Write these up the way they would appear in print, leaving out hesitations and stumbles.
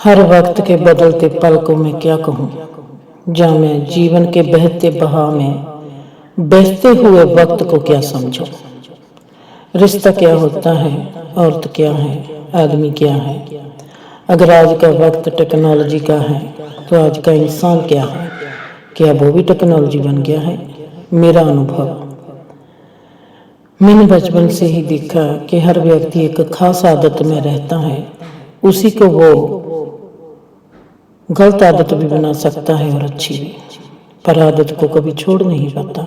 हर वक्त के बदलते पल को मैं क्या कहूँ, जहाँ मैं जीवन के बहते बहाव में बहते हुए वक्त को क्या समझूं। रिश्ता क्या होता है, औरत क्या है, आदमी क्या है। अगर आज का वक्त टेक्नोलॉजी का है तो आज का इंसान क्या है, क्या वो भी टेक्नोलॉजी बन गया है। मेरा अनुभव, मैंने बचपन से ही देखा कि हर व्यक्ति एक खास आदत में रहता है, उसी को वो गलत आदत भी बना सकता है और अच्छी भी, पर आदत को कभी छोड़ नहीं पाता।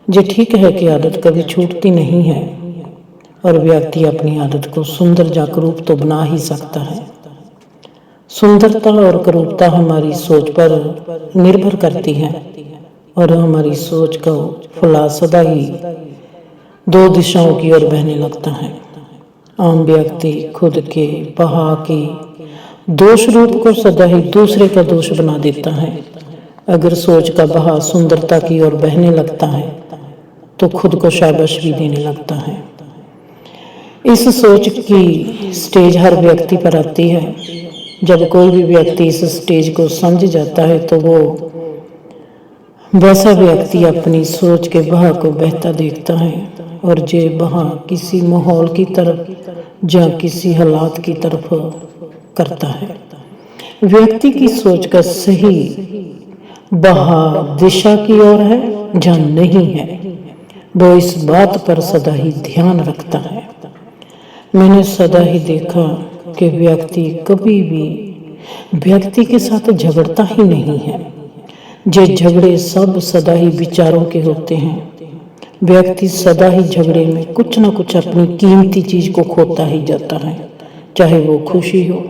ये ठीक है कि आदत कभी छूटती नहीं है और व्यक्ति अपनी आदत को सुंदर जागरूक तो बना ही सकता है। सुंदरता और करूपता हमारी सोच पर निर्भर करती है और हमारी सोच का फुला सदा ही दो दिशाओं की ओर बहने लगता है। आम व्यक्ति खुद के बहा के दोष रूप को सदा ही दूसरे का दोष बना देता है। अगर सोच का बहाव सुंदरता की ओर बहने लगता है तो खुद को शाबाशी देने लगता है। इस सोच की स्टेज हर व्यक्ति पर आती है। जब कोई भी व्यक्ति इस स्टेज को समझ जाता है तो वो वैसा व्यक्ति अपनी सोच के बहाव को बहता देखता है और जे बहाव किसी माहौल की तरफ या किसी हालात की तरफ करता है। व्यक्ति की सोच का सही बहाव दिशा की ओर है या नहीं है, वो इस बात पर सदा ही ध्यान रखता है। मैंने सदा ही देखा कि व्यक्ति कभी भी व्यक्ति के साथ झगड़ता ही नहीं है। ये झगड़े सब सदा ही विचारों के होते हैं। व्यक्ति सदा ही झगड़े में कुछ ना कुछ अपनी कीमती चीज को खोता ही जाता है, चाहे वो खुशी हो,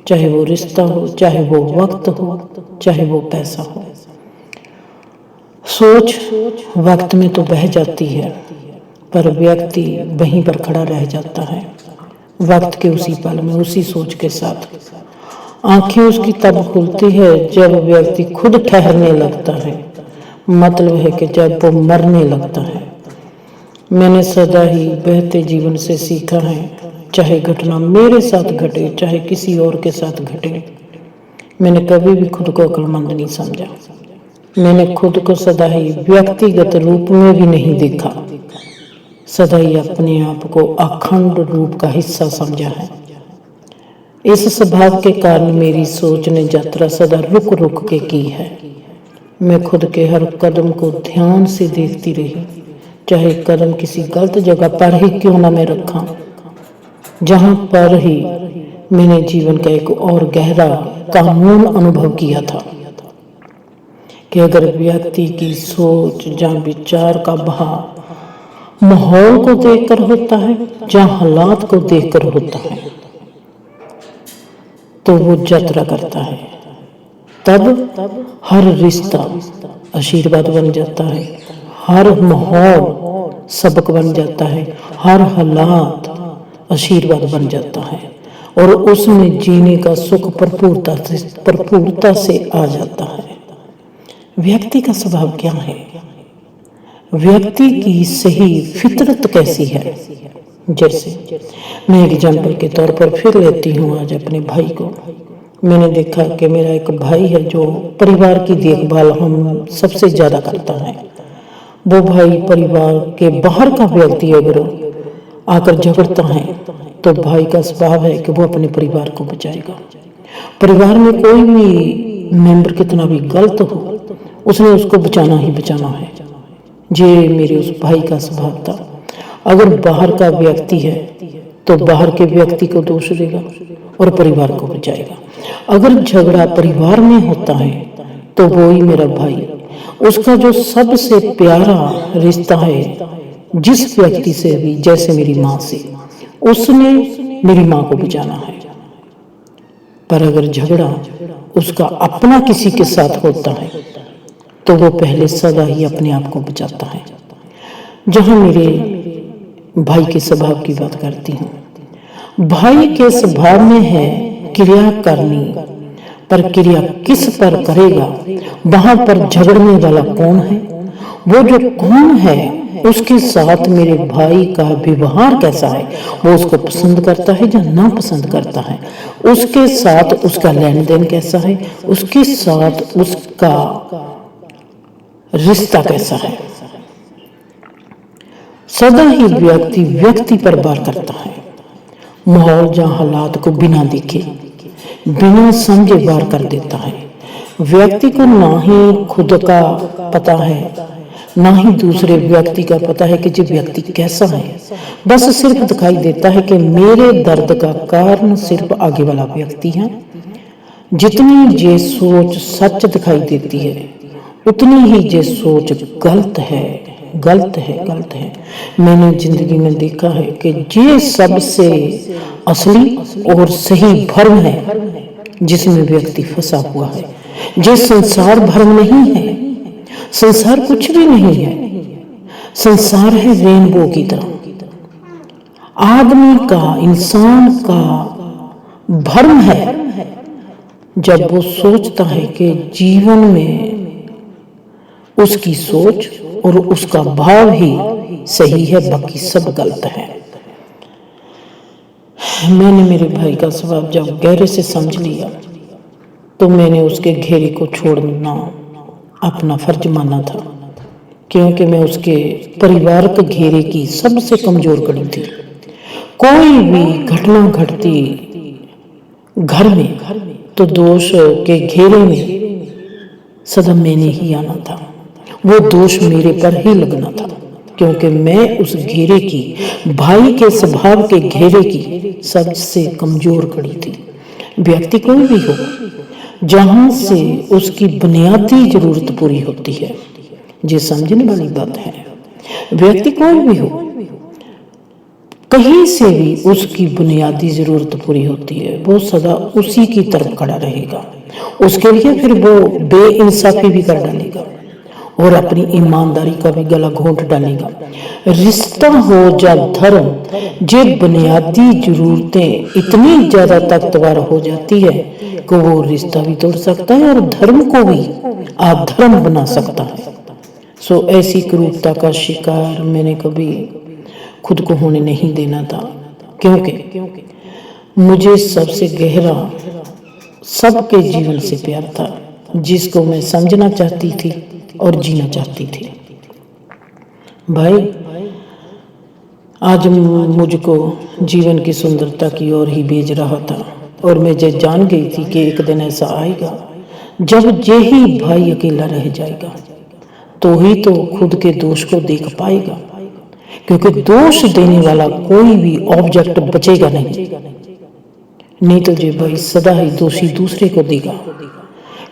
चाहे वो रिश्ता हो, चाहे वो वक्त हो, चाहे वो पैसा हो। सोच वक्त में तो बह जाती है पर व्यक्ति वहीं पर खड़ा रह जाता है, वक्त के उसी पल में उसी सोच के साथ। आंखें उसकी तब खुलती है जब व्यक्ति खुद ठहरने लगता है, मतलब है कि जब वो मरने लगता है। मैंने सदा ही बहते जीवन से सीखा है, चाहे घटना मेरे साथ घटे चाहे किसी और के साथ घटे, मैंने कभी भी खुद को अक्लमंद नहीं समझा। मैंने खुद को सदा ही व्यक्तिगत रूप में भी नहीं देखा, सदा ही अपने आप को अखंड रूप का हिस्सा समझा है। इस स्वभाव के कारण मेरी सोच ने यात्रा सदा रुक रुक के की है। मैं खुद के हर कदम को ध्यान से देखती रही, चाहे कदम किसी गलत जगह पर ही क्यों ना मैं रखा। जहां पर ही मैंने जीवन का एक और गहरा कानून अनुभव किया था कि अगर व्यक्ति की सोच या विचार का बहाव माहौल को देखकर होता है या हालात को देखकर होता है तो वो यात्रा करता है। तब हर रिश्ता आशीर्वाद बन जाता है, हर माहौल सबक बन जाता है, हर हालात आशीर्वाद बन जाता है और उसमें जीने का सुख भरपूरता से आ जाता है। व्यक्ति का स्वभाव क्या है, व्यक्ति की सही फितरत कैसी है। जैसे मैं एग्जाम्पल के तौर पर फिर लेती हूँ आज अपने भाई को। मैंने देखा कि मेरा एक भाई है जो परिवार की देखभाल हम सबसे ज्यादा करता है। वो भाई परिवार के बाहर का व्यक्ति अगर आकर झगड़ता है तो भाई का स्वभाव है कि वो अपने परिवार को बचाएगा। परिवार में कोई भी मेंबर कितना भी गलत हो, उसने उसको बचाना ही बचाना है। ये मेरे उस भाई का स्वभाव था। अगर बाहर का व्यक्ति है तो बाहर के व्यक्ति को दोष देगा और परिवार को बचाएगा। अगर झगड़ा परिवार में होता है तो वो ही मेरा भाई, उसका जो सबसे प्यारा रिश्ता है जिस व्यक्ति से भी, जैसे मेरी माँ से, उसने मेरी माँ को बचाना है। पर अगर झगड़ा उसका अपना किसी के साथ होता है तो वो पहले सदा ही अपने आप को बचाता है। जहां मेरे भाई के स्वभाव की बात करती हूँ, भाई के स्वभाव में है क्रिया करनी, पर क्रिया किस पर करेगा, वहां पर झगड़ने वाला कौन है। वो जो कौन है उसके साथ मेरे भाई का व्यवहार कैसा है, वो उसको पसंद करता है या ना पसंद करता है, उसके साथ उसका लेन देन कैसा है, उसके साथ उसका रिश्ता कैसा है। सदा ही व्यक्ति व्यक्ति पर वार करता है। माहौल या हालात को बिना देखे, बिना समझे वार कर देता है। व्यक्ति को ना ही खुद का पता है, ना ही दूसरे व्यक्ति का पता है कि ये व्यक्ति कैसा है। बस सिर्फ दिखाई देता है कि मेरे दर्द का कारण सिर्फ आगे वाला व्यक्ति है। जितनी ये सोच सच दिखाई देती है, उतनी ही ये सोच गलत है, गलत है, गलत है। मैंने जिंदगी में देखा है कि ये सबसे असली और सही भ्रम है जिसमें व्यक्ति फंसा हुआ है। ये संसार भ्रम नहीं है, संसार कुछ भी नहीं है। संसार है रेनबो की तरह। आदमी का, इंसान का भ्रम है जब वो सोचता है कि जीवन में उसकी सोच और उसका भाव ही सही है, बाकी सब गलत है। मैंने मेरे भाई का स्वभाव जब गहरे से समझ लिया तो मैंने उसके घेरे को छोड़ना अपना फर्ज माना था, क्योंकि मैं उसके परिवार के घेरे की सबसे कमजोर कड़ी थी। कोई भी घटना घटती घर में तो दोष के घेरे में सदा मैंने ही आना था। वो दोष मेरे पर ही लगना था, क्योंकि मैं उस घेरे की, भाई के स्वभाव के घेरे की सबसे कमजोर कड़ी थी। व्यक्ति कोई भी हो, जहां से उसकी बुनियादी जरूरत पूरी होती है, ये समझने वाली बात है। व्यक्ति कोई भी हो, कहीं से भी उसकी बुनियादी जरूरत पूरी होती है, वो सदा उसी की तरफ खड़ा रहेगा। उसके लिए फिर वो बेइंसाफी भी कर डालेगा और अपनी ईमानदारी का भी गला घोंट डालेगा। रिश्ता हो या धर्म, ये बुनियादी जरूरतें इतनी ज्यादा ताकतवर हो जाती है कि वो रिश्ता भी तोड़ सकता है और धर्म को भी अधर्म बना सकता है। सो ऐसी क्रूरता का शिकार मैंने कभी खुद को होने नहीं देना था, क्योंकि मुझे सबसे गहरा सबके जीवन से प्यार था, जिसको मैं समझना चाहती थी और जीना चाहती थी। भाई, आज मुझको जीवन की सुंदरता की ओर ही भेज रहा था और मैं ये जान गई थी कि एक दिन ऐसा आएगा जब यही भाई अकेला रह जाएगा, तो ही तो खुद के दोष को देख पाएगा, क्योंकि दोष देने वाला कोई भी ऑब्जेक्ट बचेगा नहीं तो ये भाई सदा ही दोषी दूसरे को देगा,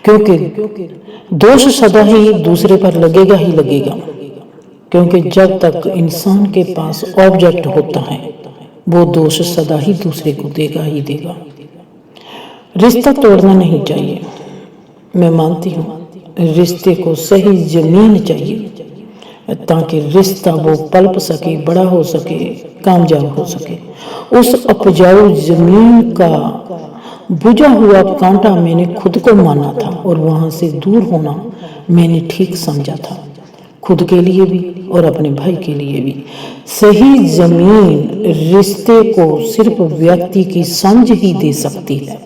क्योंकि दोष सदा ही दूसरे पर लगेगा ही लगेगा। क्योंकि जब तक इंसान के पास ऑब्जेक्ट होता है, वो दोष सदा ही दूसरे को देगा ही देगा। रिश्ता तोड़ना नहीं चाहिए, मैं मानती हूँ। रिश्ते को सही जमीन चाहिए ताकि रिश्ता वो पलप सके, बड़ा हो सके, कामयाब हो सके। उस उपजाऊ जमीन का बुझा हुआ कांटा मैंने खुद को माना था और वहां से दूर होना मैंने ठीक समझा था, खुद के लिए भी और अपने भाई के लिए भी। सही जमीन रिश्ते को सिर्फ व्यक्ति की समझ ही दे सकती है,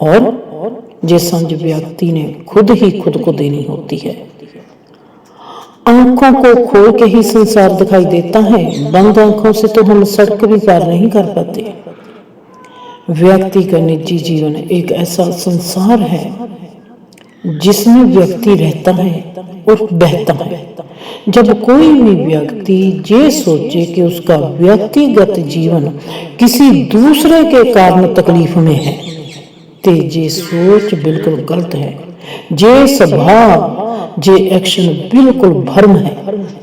और ये समझ व्यक्ति ने खुद ही खुद को देनी होती है। आंखों को खोल के ही संसार दिखाई देता है, बंद आंखों से तो हम सड़क भी पार नहीं कर पाते। व्यक्ति का निजी जीवन एक ऐसा संसार है जिसमें व्यक्ति रहता है और बहता है। जब कोई भी व्यक्ति ये सोचे कि उसका व्यक्तिगत जीवन किसी दूसरे के कारण तकलीफ में है, तो ये सोच बिल्कुल गलत है। ये स्वभाव, ये एक्शन बिल्कुल भ्रम है,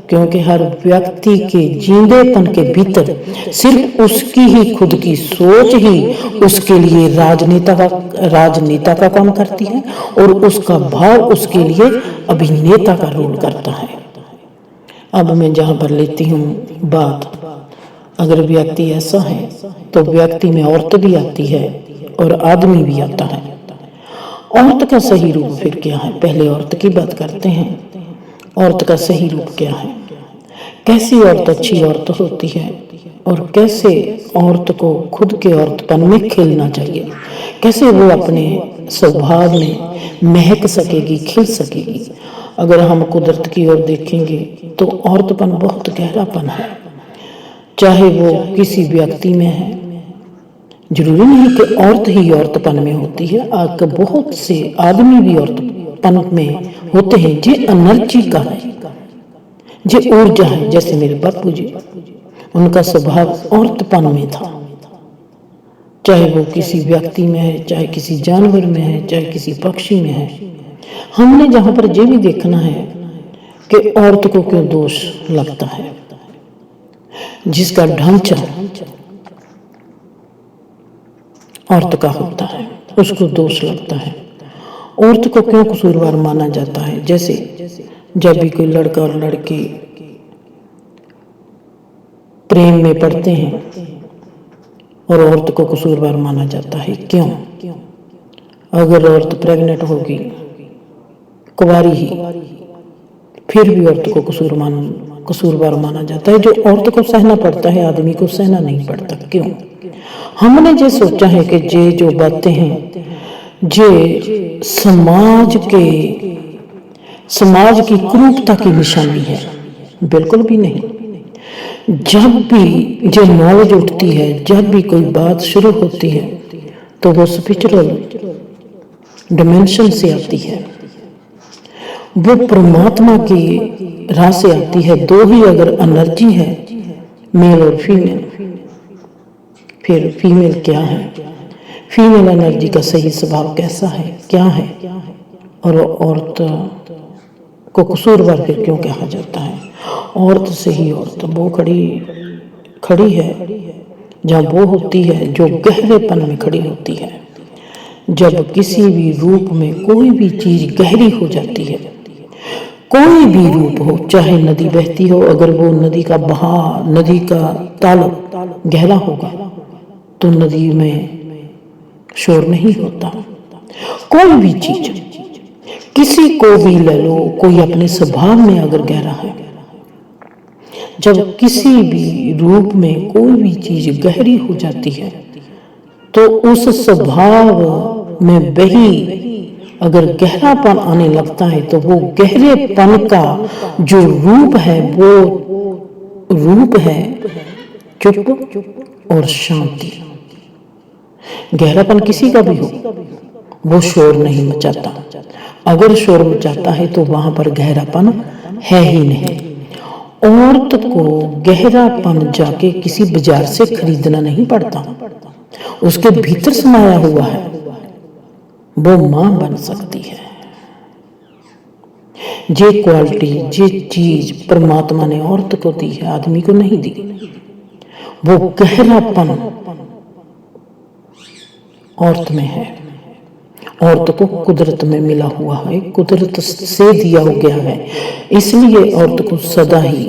क्योंकि हर व्यक्ति के जींदेपन के भीतर सिर्फ उसकी ही खुद की सोच ही उसके लिए राजनेता का काम करती है और उसका भाव उसके लिए अभिनेता का रोल करता है। अब मैं जहां पर लेती हूँ बात, अगर व्यक्ति ऐसा है तो व्यक्ति में औरत भी आती है और आदमी भी आता है। औरत का सही रूप फिर क्या है? पहले औरत की बात करते हैं। औरत का सही रूप क्या है? कैसी औरत अच्छी औरत होती है और कैसे औरत को खुद के औरतपन में खिलना चाहिए, कैसे वो अपने स्वभाव में महक सकेगी, खिल सकेगी। अगर हम कुदरत की ओर देखेंगे तो औरतपन बहुत गहरापन है, चाहे वो किसी व्यक्ति में है। जरूरी नहीं कि औरत ही औरतपन में होती है, आग बहुत से आदमी भी औरतपन में होते हैं। जे एनर्जी का है, जे ऊर्जा है। जैसे मेरे बापू जी, उनका स्वभाव औरतपन में था, चाहे वो किसी व्यक्ति में है, चाहे किसी जानवर में है, चाहे किसी पक्षी में है। हमने जहां पर ये भी देखना है कि औरत को क्यों दोष लगता है, जिसका ढांचा औरत का होता है उसको दोष लगता है। औरत को क्यों कसूरवार माना जाता है? जैसे जब भी कोई लड़का और लड़की प्रेम में पड़ते हैं और औरत को कसूरवार माना जाता है। क्यों? अगर औरत प्रेग्नेंट होगी, कुंवारी ही, फिर भी औरत को कसूरवार माना जाता है। जो औरत को सहना पड़ता है, आदमी को सहना नहीं पड़ता। क्यों? हमने ये सोचा है कि ये जो बातें हैं, ये समाज की क्रूरता की निशानी है। बिल्कुल भी नहीं। जब भी ये नॉलेज उठती है, जब भी कोई बात शुरू होती है, तो वो स्पिरिचुअल डिमेंशन से आती है, वो परमात्मा की राह से आती है। दो ही अगर एनर्जी है, मेल और फीमेल, फिर फीमेल क्या है, फीमेल एनर्जी का सही स्वभाव कैसा है, क्या है, और औरत को कसूरवार फिर क्यों कहा जाता है? औरत से ही औरत वो खड़ी है जहाँ वो होती है जो गहरेपन में खड़ी होती है। जब किसी भी रूप में कोई भी चीज गहरी हो जाती है, कोई भी रूप हो, चाहे नदी बहती हो, अगर वो नदी का बहाव, नदी का तालब गहरा होगा तो नदी में शोर नहीं होता। कोई भी चीज, किसी को भी ले लो, कोई अपने स्वभाव में अगर गहरा है, जब किसी भी रूप में कोई भी चीज गहरी हो जाती है तो उस स्वभाव में वही अगर गहरापन आने लगता है, तो वो गहरेपन का जो रूप है, वो रूप है चुप और शांति। गहरापन किसी का भी हो, वो शोर नहीं मचाता। अगर शोर मचाता है तो वहां पर गहरापन है ही नहीं। औरत को गहरापन जाके किसी बाजार से खरीदना नहीं पड़ता, उसके भीतर समाया हुआ है। वो मां बन सकती है। ये क्वालिटी, ये चीज परमात्मा ने औरत को दी है, आदमी को नहीं दी। वो गहरापन औरत में है। औरत को कुदरत में मिला हुआ है, कुदरत से दिया हो गया है, इसलिए औरत को सदा ही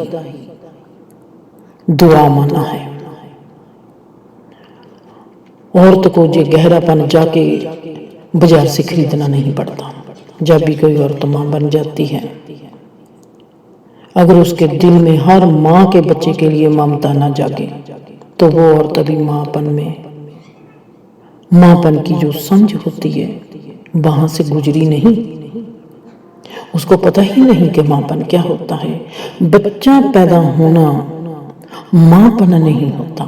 दुआ माना है। औरत को ये गहरापन जाके बाजार से खरीदना नहीं पड़ता। जब भी कोई औरत मां बन जाती है, अगर उसके दिल में हर मां के बच्चे के लिए ममता ना जागे, तो वो औरत अभी मांपन की जो समझ होती है वहां से गुजरी नहीं। उसको पता ही नहीं कि मांपन क्या होता है। बच्चा पैदा होना मांपन नहीं होता।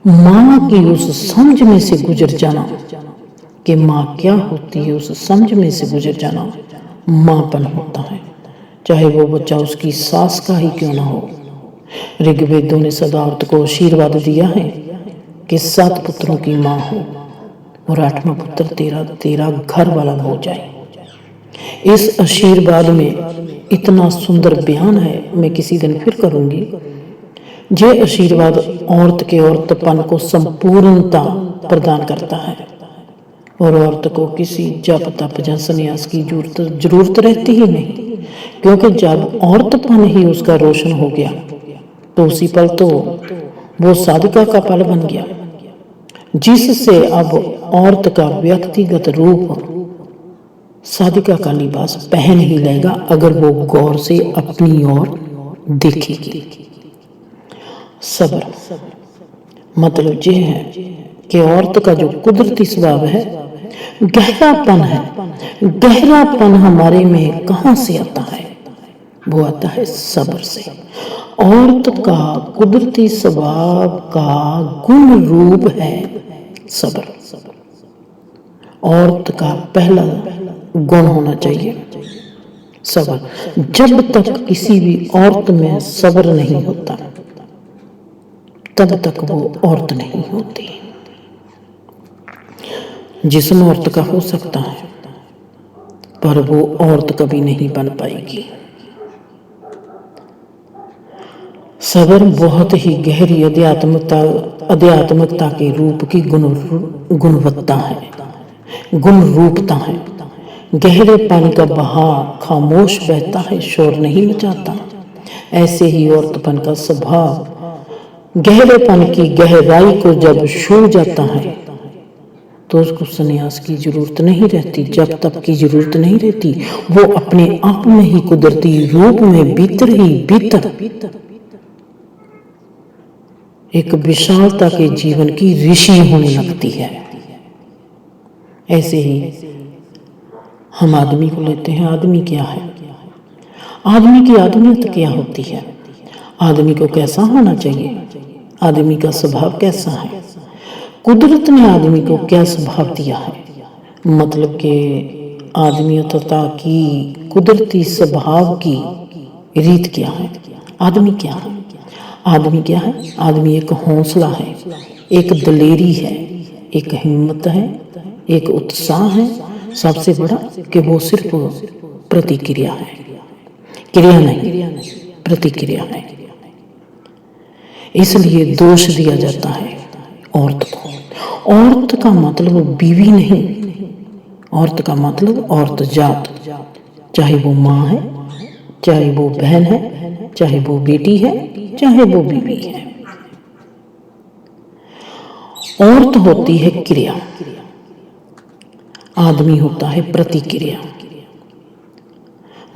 मां की उस समझ में से गुजर जाना कि मां क्या होती है, उस समझ में से गुजर जाना मांपन होता है। चाहे वो बच्चा उसकी सास का ही क्यों ना हो। ऋग्वेदों ने सदा औरत को आशीर्वाद दिया है कि 7 पुत्रों की मां हो और 8वां पुत्र तेरा घर वाला हो जाए। इस आशीर्वाद में इतना सुंदर बयान है, मैं किसी दिन फिर करूंगी। ये आशीर्वाद औरत के औरतपन को संपूर्णता प्रदान करता है और औरत को किसी जप तप या संन्यास की जरूरत रहती ही नहीं, क्योंकि जब औरतपन ही उसका रोशन हो गया तो उसी पल तो वो साधका का पल बन गया, जिससे अब औरत का व्यक्तिगत रूप साधिका का लिबास पहन ही लेगा अगर वो गौर से अपनी ओर देखेगी। सब्र मतलब ये है कि औरत का जो कुदरती स्वभाव है, गहरापन है। गहरापन हमारे में कहाँ से आता है? वो आता है सब्र से। औरत का कुदरती स्वभाव का गुण रूप है सब्र। औरत का पहला गुण होना चाहिए सब्र। जब तक किसी भी औरत में सब्र नहीं होता तब तक वो औरत नहीं होती। जिस्म औरत का हो सकता है पर वो औरत कभी नहीं बन पाएगी। सब्र बहुत ही गहरी आध्यात्मिकता के रूप की गुणवत्ता है, गुण रूपता है। गहरे पानी का बहाव खामोश बहता है, शोर नहीं मचाता। ऐसे ही औरतपन का स्वभाव गहरेपन की गहराई को जब छू जाता है तो उसको संन्यास की जरूरत नहीं रहती, जब तक की जरूरत नहीं रहती। वो अपने आप में ही कुदरती रूप में भीतर ही भीतर एक विशालता के जीवन की ऋषि होने लगती है। ऐसे ही हम आदमी को लेते हैं। आदमी क्या है? आदमी की आदमियत क्या होती है? आदमी को कैसा होना चाहिए? आदमी का स्वभाव कैसा है? कुदरत ने आदमी को क्या स्वभाव दिया है? मतलब कि आदमियतता की कुदरती स्वभाव की रीत क्या है? आदमी क्या है? आदमी क्या है? आदमी एक हौसला है, एक दलेरी है, एक हिम्मत है, एक उत्साह है। सबसे बड़ा कि वो सिर्फ प्रतिक्रिया है, क्रिया नहीं, प्रतिक्रिया है। इसलिए दोष दिया जाता है औरत को। औरत का मतलब बीवी नहीं, औरत का मतलब औरत जात। चाहे वो माँ है, चाहे वो बहन है, चाहे वो बेटी है, चाहे वो बीवी है। औरत होती है क्रिया, आदमी होता है प्रतिक्रिया।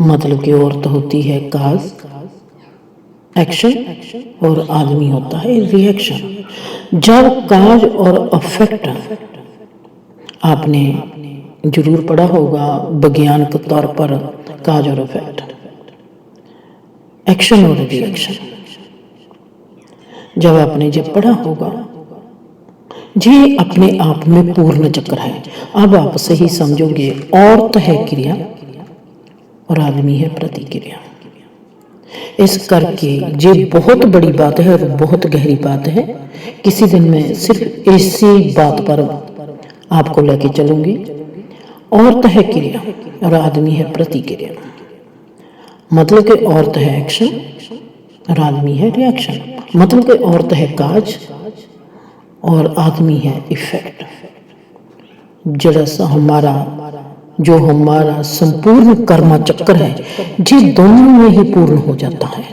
मतलब कि औरत होती है काज, एक्शन, और आदमी होता है रिएक्शन। जब काज और अफेक्ट, आपने जरूर पढ़ा होगा विज्ञान के तौर पर काज और अफेक्ट, एक्शन और रिएक्शन, जब आपने जब पढ़ा होगा, ये अपने आप में पूर्ण चक्र है। अब आप सही समझोगे, औरत है क्रिया और आदमी है प्रतिक्रिया। इस करके ये बहुत बड़ी बात है और बहुत गहरी बात है। किसी दिन मैं सिर्फ इसी बात पर आपको लेके चलूंगी। औरत है क्रिया और आदमी है प्रतिक्रिया। मतलब कि औरत है एक्शन और आदमी है रिएक्शन। मतलब कि औरत है काज और आदमी है इफेक्ट। जरा सा हमारा संपूर्ण कर्मा चक्र है, ये दोनों में ही पूर्ण हो जाता है।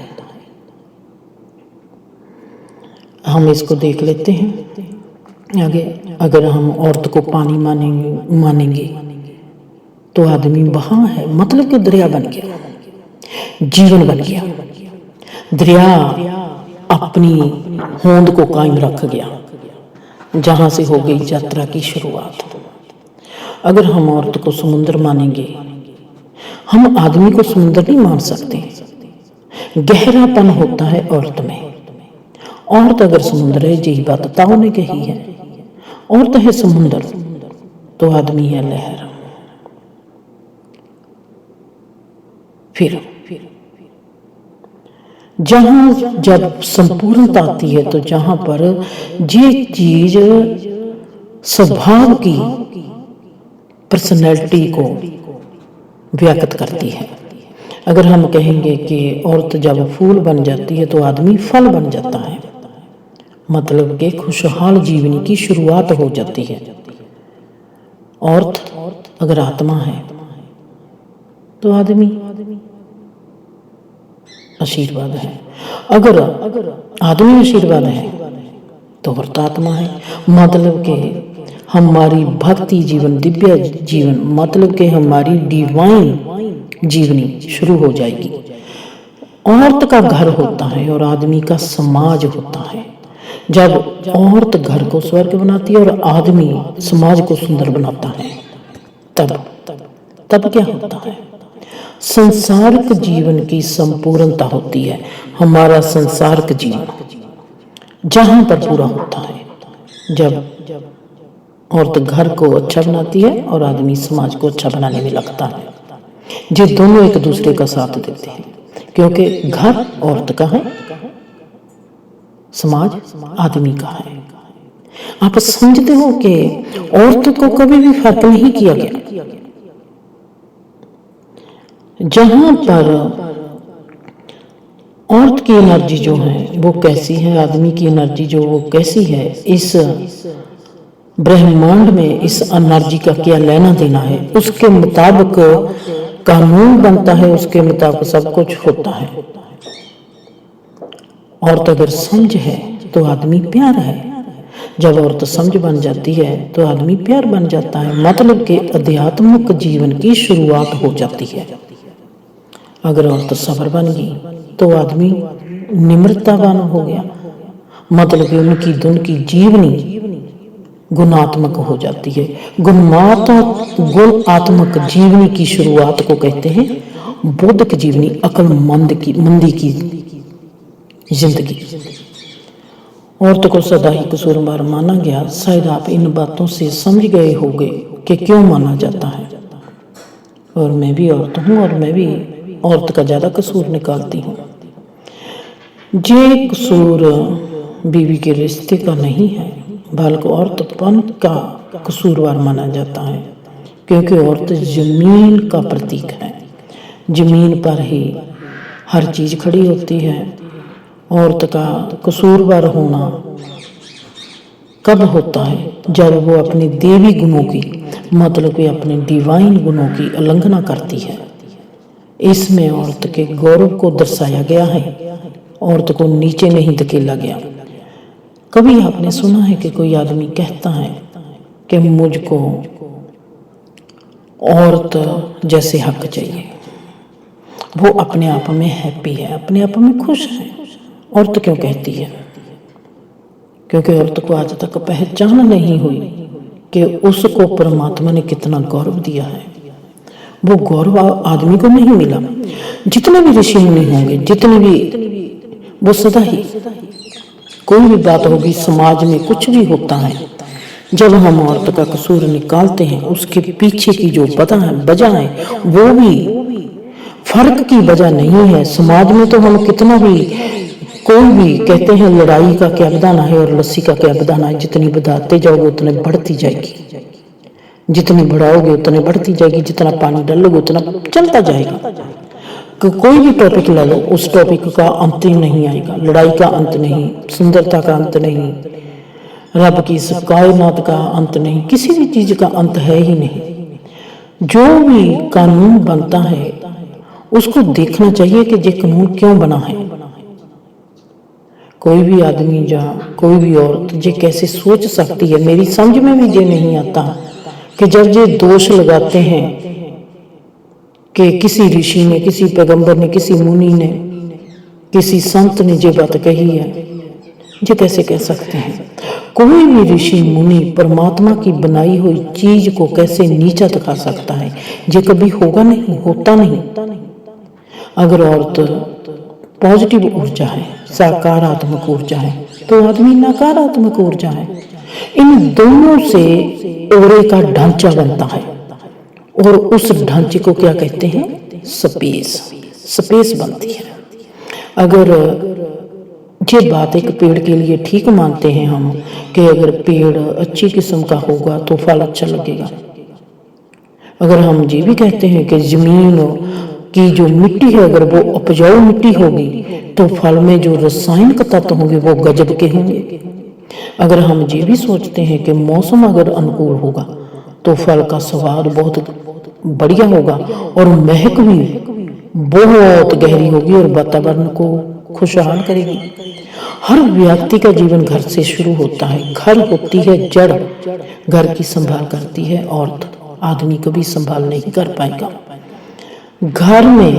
हम इसको देख लेते हैं आगे। अगर हम औरत को पानी मानेंगे तो आदमी वहां है, मतलब कि दरिया बन गया, जीवन बन गया। दरिया अपनी होंद को कायम रख गया, जहां से हो गई यात्रा की शुरुआत। अगर हम औरत को समुद्र मानेंगे, हम आदमी को समुद्र नहीं मान सकते। गहरापन होता है औरत में। औरत अगर समुद्र है, यही बात ताऊ ने कही है, औरत है समुद्र तो आदमी है लहर। फिर जहां जब संपूर्णता आती है तो जहां पर ये चीज स्वभाव की पर्सनैलिटी को व्यक्त करती है। अगर हम कहेंगे कि औरत जब फूल बन जाती है तो आदमी फल बन जाता है, मतलब कि खुशहाल जीवन की शुरुआत हो जाती है। औरत अगर आत्मा है तो आदमी आशीर्वाद है। अगर आदमी आशीर्वाद है तो औरत आत्मा है। मतलब कि हमारी भक्ति जीवन, दिव्य जीवन, मतलब कि हमारी डिवाइन जीवनी शुरू हो जाएगी। औरत का घर होता है और आदमी का समाज होता है। जब औरत घर को स्वर्ग बनाती है और आदमी समाज को सुंदर बनाता है, तब क्या होता है? संसारिक जीवन की संपूर्णता होती है। हमारा संसारिक जीवन जहां पर पूरा होता है जब औरत घर को अच्छा बनाती है और आदमी समाज को अच्छा बनाने में लगता है। ये दोनों एक दूसरे का साथ देते हैं, क्योंकि घर औरत का है, समाज आदमी का है। आप समझते हो कि औरत को कभी भी फर्क नहीं किया गया। जहां पर औरत की एनर्जी जो है वो कैसी है, आदमी की एनर्जी जो वो कैसी है, इस ब्रह्मांड में इस एनर्जी का क्या लेना देना है, उसके मुताबिक कानून बनता है, उसके मुताबिक सब कुछ होता है। औरत अगर समझ है तो आदमी प्यार है। जब औरत समझ बन जाती है तो आदमी प्यार बन जाता है, मतलब कि आध्यात्मिक जीवन की शुरुआत हो जाती है। अगर औरत सब्र बन गई तो आदमी निम्रतावान हो गया, मतलब कि उनकी दुनकी जीवनी गुणात्मक हो जाती है। गुणात्मक जीवनी की शुरुआत को कहते हैं बौद्धिक जीवनी, अक्लमंद की मंदी की जिंदगी। औरत को सदा ही कसूरवार माना गया। शायद आप इन बातों से समझ गए होंगे कि क्यों माना जाता है। और मैं भी औरत हूँ और मैं भी औरत का ज्यादा कसूर निकालती हूँ। ये कसूर बीवी के रिश्ते का नहीं है, बल्कि औरतपन का कसूरवार माना जाता है, क्योंकि औरत जमीन का प्रतीक है। जमीन पर ही हर चीज खड़ी होती है। औरत का कसूरवार होना कब होता है? जब वो अपने देवी गुणों की, मतलब कि अपने डिवाइन गुणों की उल्लंघना करती है। इसमें औरत के गौरव को दर्शाया गया है, औरत को नीचे नहीं धकेला गया। कभी आपने सुना है कि कोई आदमी कहता है कि मुझको औरत जैसे हक चाहिए? वो अपने आप में हैप्पी है, अपने आप में खुश है। औरत क्यों कहती है? क्योंकि औरत को आज तक पहचान नहीं हुई कि उसको परमात्मा ने कितना गौरव दिया है। वो गौरव आदमी को नहीं मिला। जितने भी ऋषि मुनि होंगे, जितने भी, वो सदा ही कोई भी बात होगी, समाज में कुछ भी होता है, जब हम औरत का कसूर निकालते हैं, उसके पीछे की जो वजह है वो भी फर्क की वजह नहीं है। समाज में तो हम कितना भी, कोई भी कहते हैं लड़ाई का क्या बधाना है और लस्सी का क्या बधाना है, जितनी बढ़ाते जाओगे उतने बढ़ती जाएगी, जितनी बढ़ाओगे उतने बढ़ती जाएगी, जितना पानी डालोगे उतना चलता जाएगा। कोई भी टॉपिक ले लो, उस टॉपिक का अंत ही नहीं आएगा। लड़ाई का अंत नहीं, सुंदरता का अंत नहीं, रब की कायनात का अंत नहीं, किसी भी चीज का अंत है ही नहीं। जो भी कानून बनता है उसको देखना चाहिए कि ये कानून क्यों बना है। कोई भी आदमी या कोई भी औरत ये कैसे सोच सकती है, मेरी समझ में भी ये नहीं आता कि जब ये दोष लगाते हैं कि किसी ऋषि ने, किसी पैगंबर ने, किसी मुनि ने, किसी संत ने ये बात कही है, ये कैसे कह सकते हैं? कोई भी ऋषि मुनि परमात्मा की बनाई हुई चीज को कैसे नीचा दिखा सकता है? ये कभी होगा नहीं, होता नहीं। अगर औरत पॉजिटिव ऊर्जा है, सकारात्मक ऊर्जा है, तो आदमी नकारात्मक ऊर्जा है। इन दोनों से औरे का ढांचा बनता है और उस ढांचे को क्या कहते हैं? स्पेस बनती है। अगर ये बात एक पेड़ के लिए ठीक मानते हैं हम कि अगर पेड़ अच्छी किस्म का होगा तो फल अच्छा लगेगा। अगर हम ये भी कहते हैं कि जमीन की जो मिट्टी है अगर वो उपजाऊ मिट्टी होगी तो फल में जो रासायनिक तत्व होंगे वो गजब के होंगे। अगर हम ये भी सोचते हैं कि मौसम अगर अनुकूल होगा तो फल का स्वाद बहुत बढ़िया होगा और महक भी बहुत गहरी होगी और वातावरण को खुशहाल करेगी। हर व्यक्ति का जीवन घर से शुरू होता है। घर होती है जड़, घर की संभाल करती है औरत। आदमी कभी संभाल नहीं कर पाएगा। घर में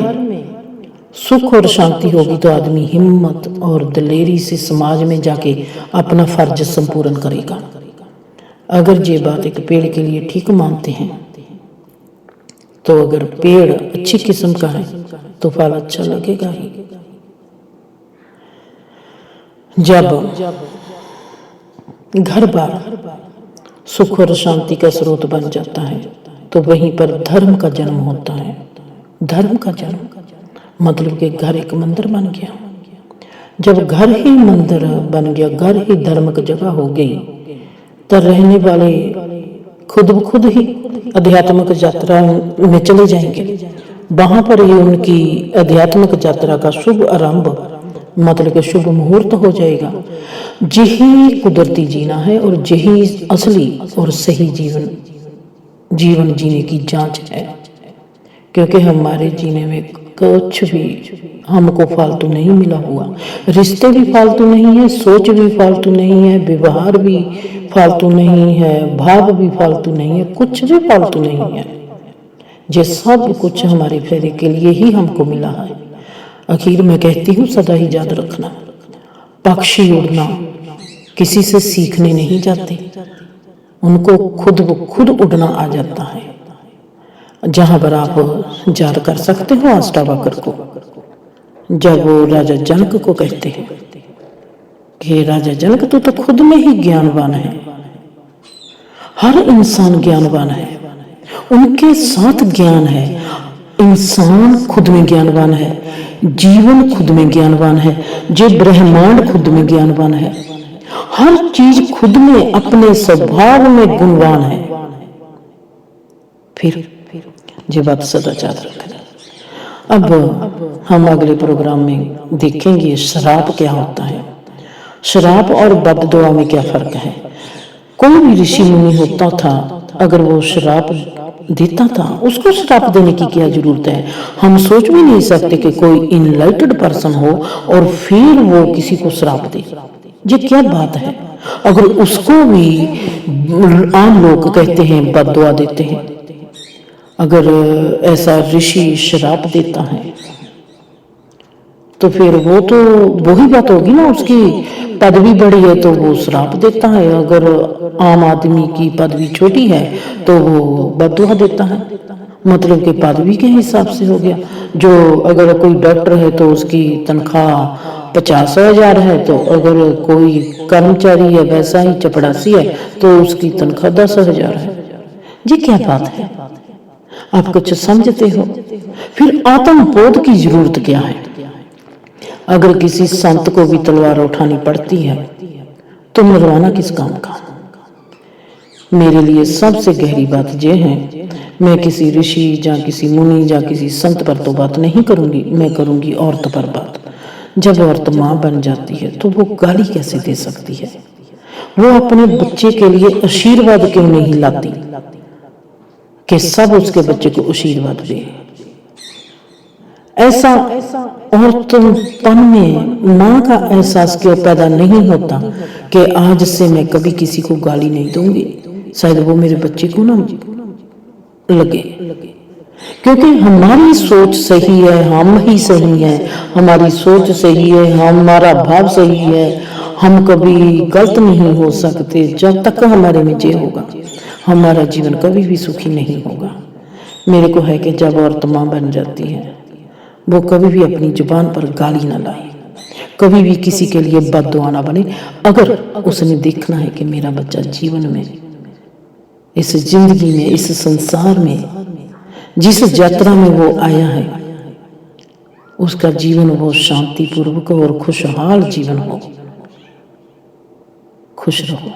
सुख और शांति होगी तो आदमी हिम्मत और दिलेरी से समाज में जाके अपना फर्ज संपूर्ण करेगा। अगर ये बात एक पेड़ के लिए ठीक मानते हैं तो अगर पेड़ अच्छी किस्म का है तो फल अच्छा लगेगा ही। जब घर बार सुख और शांति का स्रोत बन जाता है तो वहीं पर धर्म का जन्म होता है। धर्म का जन्म मतलब कि घर एक मंदिर बन गया। जब घर ही मंदिर बन गया, घर ही धर्म की जगह हो गई, तो रहने वाले खुद ब खुद ही आध्यात्मिक यात्रा में चले जाएंगे। वहां पर ही उनकी आध्यात्मिक यात्रा का शुभ आरंभ मतलब कि शुभ मुहूर्त हो जाएगा। यही कुदरती जीना है और यही असली और सही जीवन जीने की जांच है। क्योंकि हमारे जीने में कुछ भी हमको फालतू नहीं मिला हुआ। रिश्ते भी फालतू नहीं है, सोच भी फालतू नहीं है, व्यवहार भी फालतू नहीं है, भाव भी फालतू नहीं है, कुछ भी फालतू नहीं है। ये सब कुछ हमारे फेरे के लिए ही हमको मिला है। आखिर मैं कहती हूँ सदा ही याद रखना, पक्षी उड़ना किसी से सीखने नहीं जाते, उनको खुद ब खुद उड़ना आ जाता है। जहां पर आप याद कर सकते हो अष्टावक्र को, जब वो राजा जनक को कहते हैं कि राजा जनक तू तो खुद में ही ज्ञानवान है। हर इंसान ज्ञानवान है, उनके साथ ज्ञान है। इंसान खुद में ज्ञानवान है, जीवन खुद में ज्ञानवान है, जो ब्रह्मांड खुद में ज्ञानवान है। हर चीज खुद में अपने स्वभाव में गुणवान है। फिर ये बात सदा याद रखना। अब हम अगले प्रोग्राम में देखेंगे श्राप क्या होता है, श्राप और बद्दुआ में क्या फर्क है। कोई भी ऋषि मुनि होता था, अगर वो श्राप देता था, उसको श्राप देने की क्या जरूरत है। हम सोच भी नहीं सकते कि कोई इनलाइटेड पर्सन हो और फिर वो किसी को श्राप दे। ये क्या बात है। अगर उसको भी आम लोग कहते हैं बद्दुआ देते हैं, अगर ऐसा ऋषि श्राप देता है तो फिर वो तो वही बात होगी ना, उसकी पदवी बड़ी है तो वो श्राप देता है। अगर आम आदमी की पदवी छोटी है तो वो बद्दुआ देता है। मतलब कि पदवी के हिसाब से हो गया। जो अगर कोई डॉक्टर है तो उसकी तनख्वाह 50,000 है, तो अगर कोई कर्मचारी है वैसा ही चपड़ासी है तो उसकी तनख्वाह 10,000 है। ये क्या बात है, आप कुछ समझते हो। फिर आत्मबोध की जरूरत क्या है। अगर किसी संत को भी तलवार उठानी पड़ती है तो मरवाना किस काम का। मेरे लिए सबसे गहरी बात यह है, मैं किसी ऋषि या किसी मुनि या किसी संत पर तो बात नहीं करूंगी, मैं करूंगी औरत पर बात। जब औरत मां बन जाती है तो वो गाली कैसे दे सकती है। वो अपने बच्चे के लिए आशीर्वाद क्यों नहीं लाती कि सब उसके बच्चे को आशीर्वाद दे। ऐसा औरतपन में मां का एहसास क्यों पैदा नहीं होता कि आज से मैं कभी किसी को गाली नहीं दूंगी, शायद वो मेरे बच्चे को ना लगे। क्योंकि हमारी सोच सही है, हम ही सही है, हमारी सोच सही है, हमारा भाव सही है, हम कभी गलत नहीं हो सकते। जब तक हमारे में ये होगा हमारा जीवन कभी भी सुखी नहीं होगा। मेरे को है कि जब औरत मां बन जाती है वो कभी भी अपनी जुबान पर गाली ना लाए, कभी भी किसी के लिए बद्दुआ ना बने। अगर उसने देखना है कि मेरा बच्चा जीवन में, इस जिंदगी में, इस संसार में, जिस यात्रा में वो आया है, उसका जीवन वो शांतिपूर्वक और खुशहाल जीवन हो। खुश रहो।